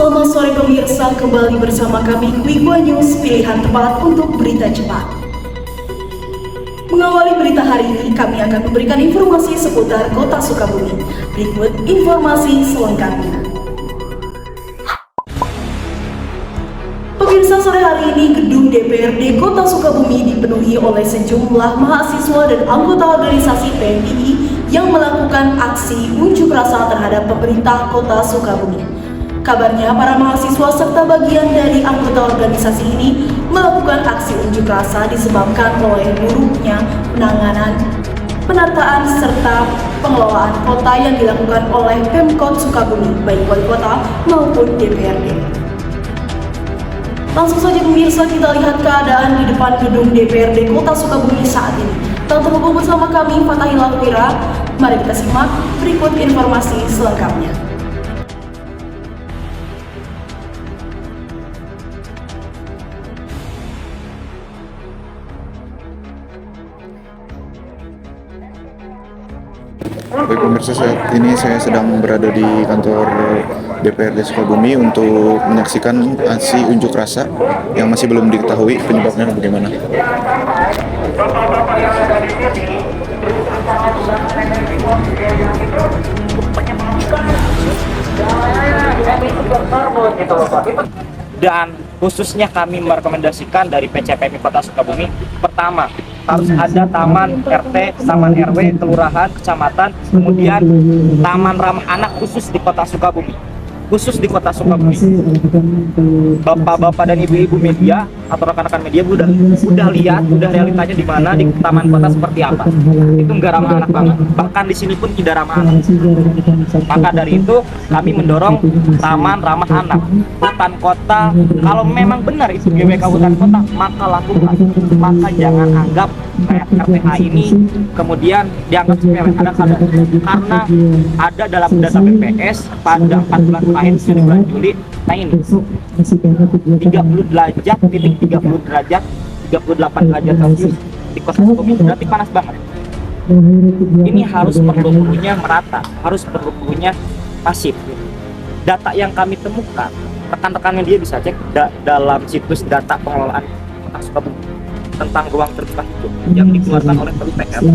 Selamat sore pemirsa, kembali bersama kami Quick News, pilihan tepat untuk berita cepat. Mengawali berita hari ini, kami akan memberikan informasi seputar Kota Sukabumi. Berikut informasi selengkapnya. Pemirsa, sore hari ini gedung DPRD Kota Sukabumi dipenuhi oleh sejumlah mahasiswa dan anggota organisasi PMII yang melakukan aksi unjuk rasa terhadap pemerintah Kota Sukabumi. Kabarnya, para mahasiswa serta bagian dari anggota organisasi ini melakukan aksi unjuk rasa disebabkan oleh buruknya penanganan, penataan, serta pengelolaan kota yang dilakukan oleh Pemkot Sukabumi, baik wali kota maupun DPRD. Langsung saja pemirsa, kita lihat keadaan di depan gedung DPRD Kota Sukabumi saat ini. Telah terhubung bersama kami Fatahil Alwira. Mari kita simak berikut informasi selengkapnya. Baik pemirsa, saat ini saya sedang berada di kantor DPRD Sukabumi untuk menyaksikan aksi unjuk rasa yang masih belum diketahui penyebabnya bagaimana. Dan khususnya kami merekomendasikan dari PCPMI Kota Sukabumi, pertama harus ada taman RT, taman RW, kelurahan, kecamatan, kemudian taman ramah anak khusus di Kota Sukabumi. Khusus di Kota Sukabumi. Bapak-bapak dan ibu-ibu media atau rekan-rekan media udah lihat, udah realitanya di mana di taman kota seperti apa. Itu nggak ramah anak banget. Bahkan di sini pun tidak ramah anak. Maka dari itu kami mendorong taman ramah anak, hutan kota. Kalau memang benar itu GBK hutan kota, maka lakukan. Maka jangan anggap RPH ini kemudian dianggap sepele. Karena ada dalam data BPS pada 4 bulan terakhir dari bulan Juli, nah ini 30 derajat, 38 derajat Celcius di Kota Sukabumi, berarti panas banget. Ini harus perlunya merata, harus perlunya pasif. Data yang kami temukan, rekan-rekan media bisa cek dalam situs data pengelolaan Kota Sukabumi tentang ruang terbuka hijau yang dikeluarkan oleh PUPR.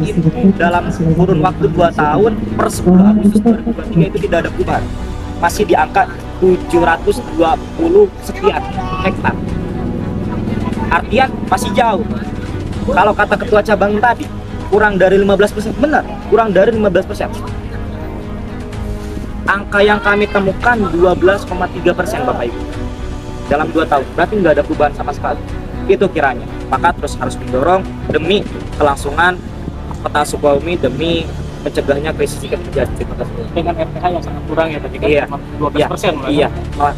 Itu dalam kurun waktu 2 tahun per 10 Agustus 2023 itu tidak ada perubahan. Masih di angka 720 sekian hektar. Artian masih jauh. Kalau kata ketua cabang tadi, kurang dari 15%, benar, kurang dari 15%. Angka yang kami temukan 12,3% Bapak Ibu dalam 2 tahun, berarti nggak ada perubahan sama sekali. Itu kiranya. Maka terus harus mendorong demi kelangsungan Kota Sukabumi, demi mencegahnya krisis iklim terjadi di Kota Sukabumi. Dengan RPH yang sangat kurang ya tadi kan, Iya, cuma 12%. iya,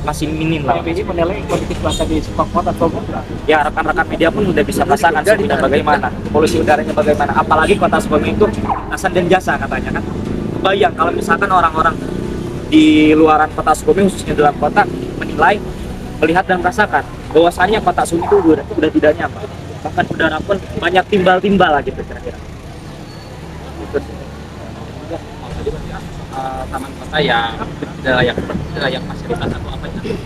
masih minim lah. PMII menilai kondisi cuaca di Sukabumi atau enggak? Ya, rekan-rekan media pun udah bisa merasakan sudah bagaimana, polusi udaranya bagaimana. Apalagi Kota Sukabumi itu asan dan jasa katanya kan. Bayang kalau misalkan orang-orang di luaran Kota Sukabumi, khususnya dalam kota, menilai, melihat dan merasakan bahwasanya Kota Sukabumi itu udah tidak nyaman. Bahkan udara pun banyak timbal-timbal lah gitu kira-kira. Itu sih. Taman kota yang tidak layak fasilitas atau apa ya?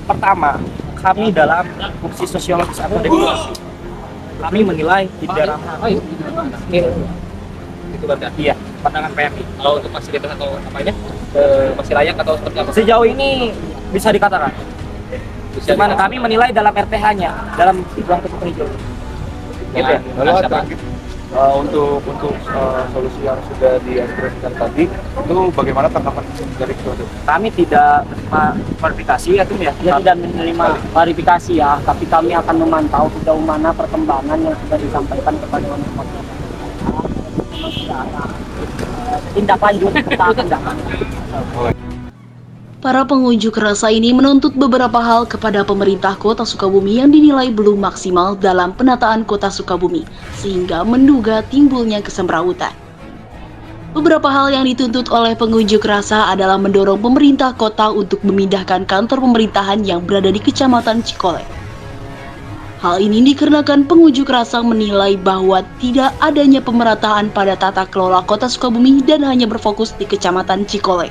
Pertama, kami dalam fungsi sosiologis atau demokrasi, kami menilai tidak ramah. Itu berarti Iya, pandangan PMI. kalau untuk fasilitas atau apanya masih layak atau seperti apa? Sejauh ini bisa dikatakan. Cuman kami menilai dalam RPH-nya, dalam ruang terbuka hijau. Gitu ya. Lalu apa? Untuk solusi yang sudah diekspresikan tadi itu bagaimana tanggapan dari itu? Kami tidak menerima klarifikasi ya Tim ya. Dia tidak menerima klarifikasi ya, tapi kami akan memantau sejauh mana perkembangan yang sudah disampaikan kepada masyarakat. Tindak lanjut kita akan dapat. Para pengunjuk rasa ini menuntut beberapa hal kepada pemerintah Kota Sukabumi yang dinilai belum maksimal dalam penataan Kota Sukabumi, sehingga menduga timbulnya kesemrawutan. Beberapa hal yang dituntut oleh pengunjuk rasa adalah mendorong pemerintah kota untuk memindahkan kantor pemerintahan yang berada di Kecamatan Cikole. Hal ini dikarenakan pengunjuk rasa menilai bahwa tidak adanya pemerataan pada tata kelola Kota Sukabumi dan hanya berfokus di Kecamatan Cikole.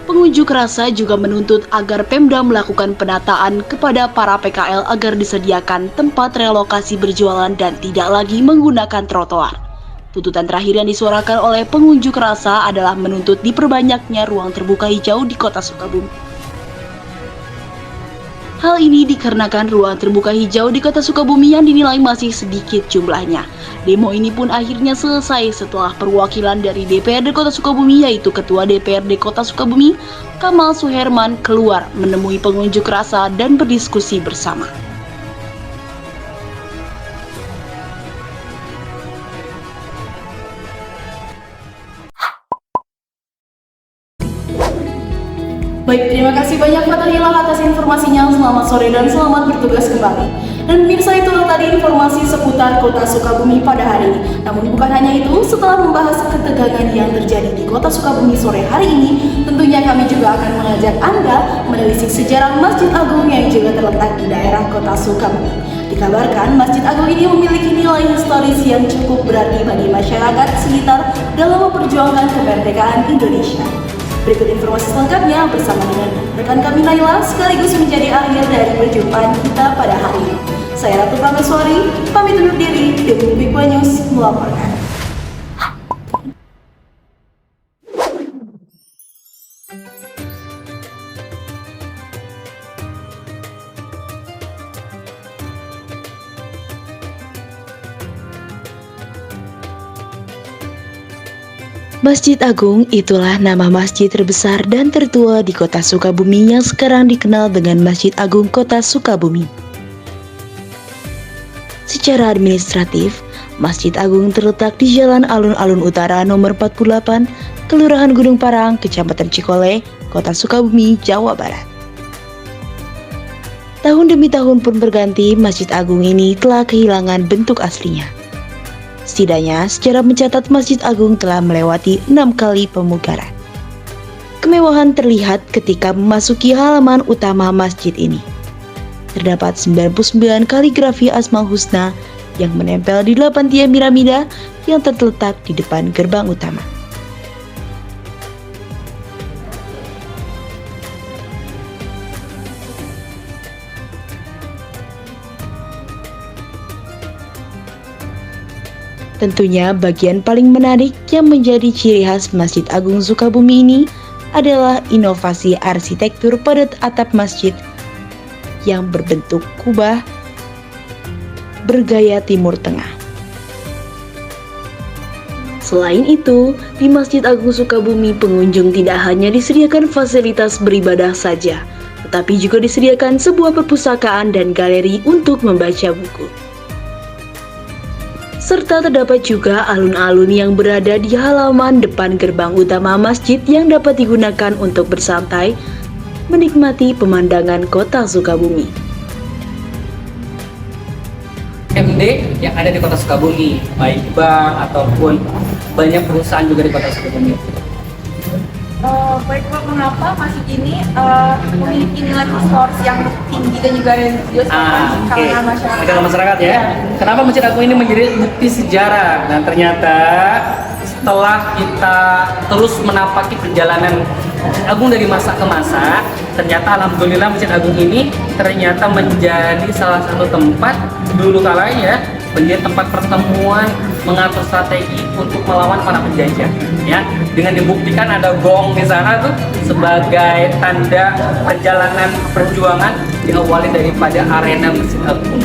Pengunjuk rasa juga menuntut agar Pemda melakukan penataan kepada para PKL agar disediakan tempat relokasi berjualan dan tidak lagi menggunakan trotoar. Tuntutan terakhir yang disuarakan oleh pengunjuk rasa adalah menuntut diperbanyaknya ruang terbuka hijau di Kota Sukabumi. Hal ini dikarenakan ruang terbuka hijau di Kota Sukabumi yang dinilai masih sedikit jumlahnya. Demo ini pun akhirnya selesai setelah perwakilan dari DPRD Kota Sukabumi yaitu Ketua DPRD Kota Sukabumi, Kamal Suherman keluar menemui pengunjuk rasa dan berdiskusi bersama. Baik, terima kasih banyak Fatahillah atas informasinya. Selamat sore dan selamat bertugas kembali. Dan pemirsa, itulah tadi informasi seputar Kota Sukabumi pada hari ini. Namun bukan hanya itu, setelah membahas ketegangan yang terjadi di Kota Sukabumi sore hari ini, tentunya kami juga akan mengajak Anda menelisik sejarah Masjid Agung yang juga terletak di daerah Kota Sukabumi. Dikabarkan Masjid Agung ini memiliki nilai historis yang cukup berarti bagi masyarakat sekitar dalam memperjuangkan kemerdekaan Indonesia. Berikut informasi selengkapnya bersama dengan rekan kami Naila sekaligus menjadi akhir dari perjumpaan kita pada hari ini. Saya Ratu Prameswari, pamit undur diri, dari Big One News melaporkan. Masjid Agung itulah nama masjid terbesar dan tertua di Kota Sukabumi yang sekarang dikenal dengan Masjid Agung Kota Sukabumi. Secara administratif, Masjid Agung terletak di Jalan Alun-Alun Utara nomor 48, Kelurahan Gunung Parang, Kecamatan Cikole, Kota Sukabumi, Jawa Barat. Tahun demi tahun pun berganti, Masjid Agung ini telah kehilangan bentuk aslinya. Setidaknya, sejarah mencatat Masjid Agung telah melewati 6 kali pemugaran. Kemewahan terlihat ketika memasuki halaman utama masjid ini. Terdapat 99 kaligrafi Asmaul Husna yang menempel di 8 tiang piramida yang terletak di depan gerbang utama. Tentunya bagian paling menarik yang menjadi ciri khas Masjid Agung Sukabumi ini adalah inovasi arsitektur pada atap masjid yang berbentuk kubah bergaya Timur Tengah. Selain itu, di Masjid Agung Sukabumi pengunjung tidak hanya disediakan fasilitas beribadah saja, tetapi juga disediakan sebuah perpustakaan dan galeri untuk membaca buku. Serta terdapat juga alun-alun yang berada di halaman depan gerbang utama masjid yang dapat digunakan untuk bersantai, menikmati pemandangan Kota Sukabumi. MD yang ada di Kota Sukabumi, baik bank ataupun banyak perusahaan juga di Kota Sukabumi. Baik Pak, mengapa masjid ini memiliki nilai historis yang tinggi dan juga di kalangan masyarakat? Kalangan masyarakat ya. Kenapa Masjid Agung ini menjadi bukti sejarah? Dan ternyata setelah kita terus menapaki perjalanan Masjid Agung dari masa ke masa, ternyata alhamdulillah Masjid Agung ini ternyata menjadi salah satu tempat dulu kalanya menjadi tempat pertemuan mengatur strategi untuk melawan para penjajah, ya. Dengan dibuktikan ada gong di sana tuh sebagai tanda perjalanan perjuangan diawali daripada arena Masjid Agung.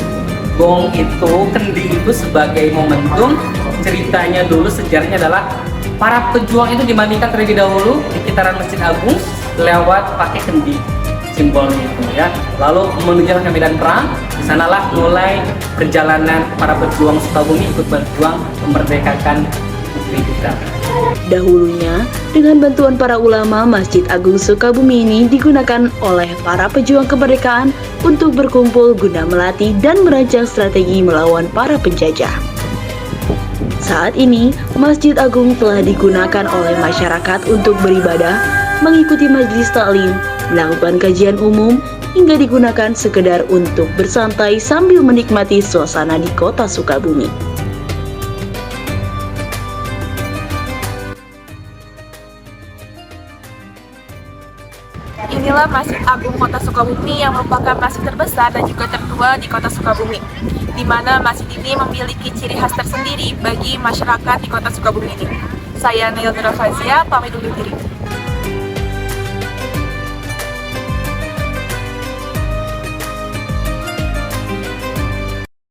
Gong itu, kendi itu sebagai momentum. Ceritanya dulu sejarahnya adalah para pejuang itu dimandikan terlebih dahulu di sekitaran Masjid Agung lewat pakai kendi, simbolnya itu ya. Lalu menuju ke medan perang, di sanalah mulai perjalanan para pejuang Sukabumi ikut berjuang memerdekakan negeri kita. Dahulunya, dengan bantuan para ulama, Masjid Agung Sukabumi ini digunakan oleh para pejuang kemerdekaan untuk berkumpul guna melatih dan merancang strategi melawan para penjajah. Saat ini, Masjid Agung telah digunakan oleh masyarakat untuk beribadah, mengikuti majelis taklim, melakukan kajian umum, hingga digunakan sekedar untuk bersantai sambil menikmati suasana di Kota Sukabumi. Inilah Masjid Agung Kota Sukabumi yang merupakan masjid terbesar dan juga tertua di Kota Sukabumi, di mana masjid ini memiliki ciri khas tersendiri bagi masyarakat di Kota Sukabumi ini. Saya Nail Nurafazia, pamit undur diri.